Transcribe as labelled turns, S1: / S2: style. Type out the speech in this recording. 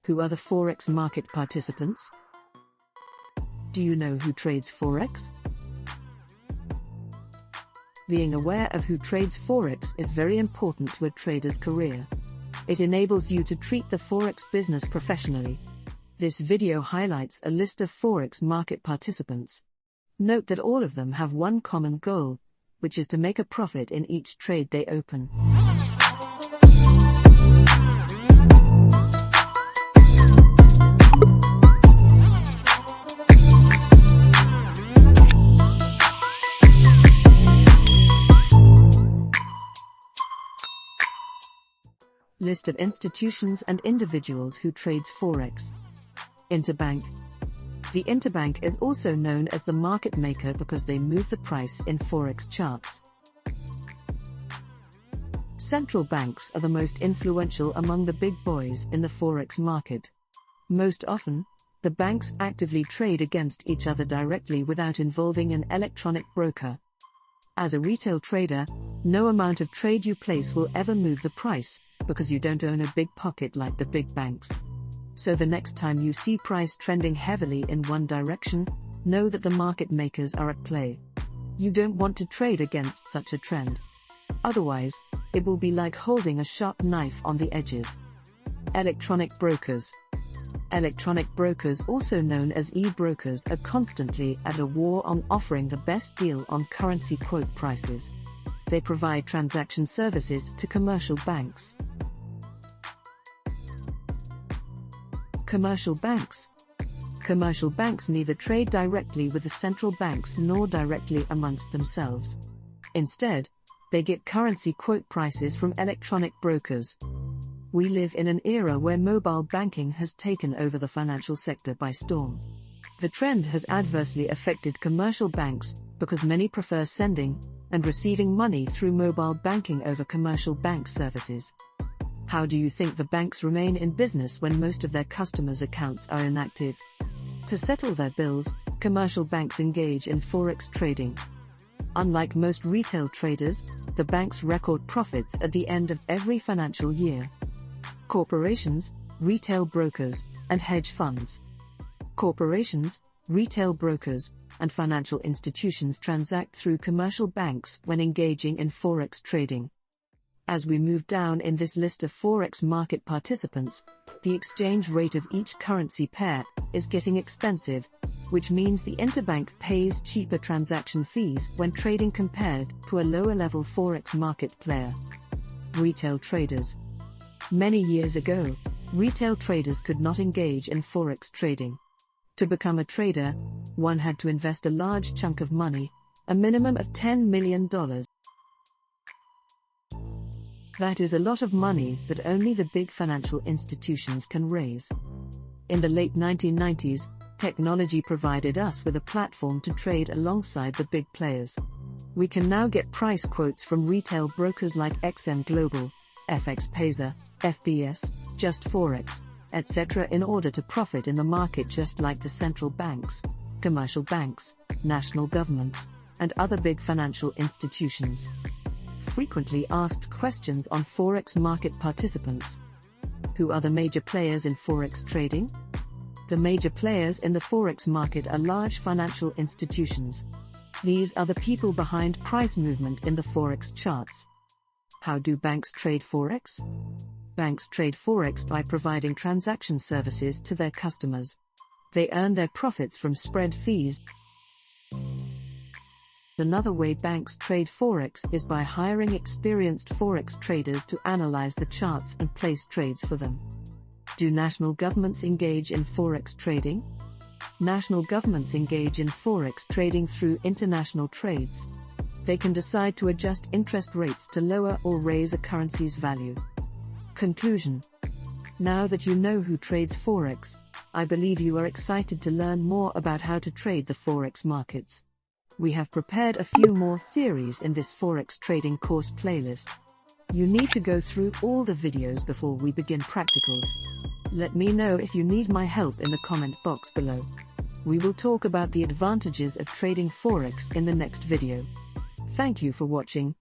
S1: Who are the Forex market participants? Do you know who trades Forex? Being aware of who trades Forex is very important to a trader's career. It enables you to treat the Forex business professionally. This video highlights a list of Forex market participants. Note that all of them have one common goal, which is to make a profit in each trade they open. List of institutions and individuals who trades Forex. Interbank. The Interbank is also known as the market maker because they move the price in Forex charts. Central banks are the most influential among the big boys in the Forex market. Most often, the banks actively trade against each other directly without involving an electronic broker. As a retail trader, no amount of trade you place will ever move the price, because you don't own a big pocket like the big banks. So the next time you see price trending heavily in one direction, know that the market makers are at play. You don't want to trade against such a trend. Otherwise, it will be like holding a sharp knife on the edges. Electronic brokers. Electronic brokers, also known as e-brokers, are constantly at a war on offering the best deal on currency quote prices. They provide transaction services to commercial banks. Commercial banks. Commercial banks neither trade directly with the central banks nor directly amongst themselves. Instead, they get currency quote prices from electronic brokers. We live in an era where mobile banking has taken over the financial sector by storm. The trend has adversely affected commercial banks because many prefer sending and receiving money through mobile banking over commercial bank services. How do you think the banks remain in business when most of their customers' accounts are inactive? To settle their bills, commercial banks engage in Forex trading. Unlike most retail traders, the banks record profits at the end of every financial year. Corporations, retail brokers, and hedge funds. Corporations, retail brokers, and financial institutions transact through commercial banks when engaging in Forex trading. As we move down in this list of Forex market participants, the exchange rate of each currency pair is getting expensive, which means the Interbank pays cheaper transaction fees when trading compared to a lower-level Forex market player. Retail traders. Many years ago, retail traders could not engage in Forex trading. To become a trader, one had to invest a large chunk of money, a minimum of $10 million. That is a lot of money that only the big financial institutions can raise. In the late 1990s, technology provided us with a platform to trade alongside the big players. We can now get price quotes from retail brokers like XM Global, FX Paysa, FBS, Just Forex, etc. in order to profit in the market just like the central banks, commercial banks, national governments, and other big financial institutions. Frequently asked questions on Forex market participants. Who are the major players in Forex trading? The major players in the Forex market are large financial institutions. These are the people behind price movement in the Forex charts. How do banks trade Forex? Banks trade Forex by providing transaction services to their customers. They earn their profits from spread fees. Another way banks trade Forex is by hiring experienced Forex traders to analyze the charts and place trades for them. Do national governments engage in Forex trading? National governments engage in Forex trading through international trades. They can decide to adjust interest rates to lower or raise a currency's value. Conclusion. Now that you know who trades Forex, I believe you are excited to learn more about how to trade the Forex markets. We have prepared a few more theories in this Forex trading course playlist. You need to go through all the videos before we begin practicals. Let me know if you need my help in the comment box below. We will talk about the advantages of trading Forex in the next video. Thank you for watching.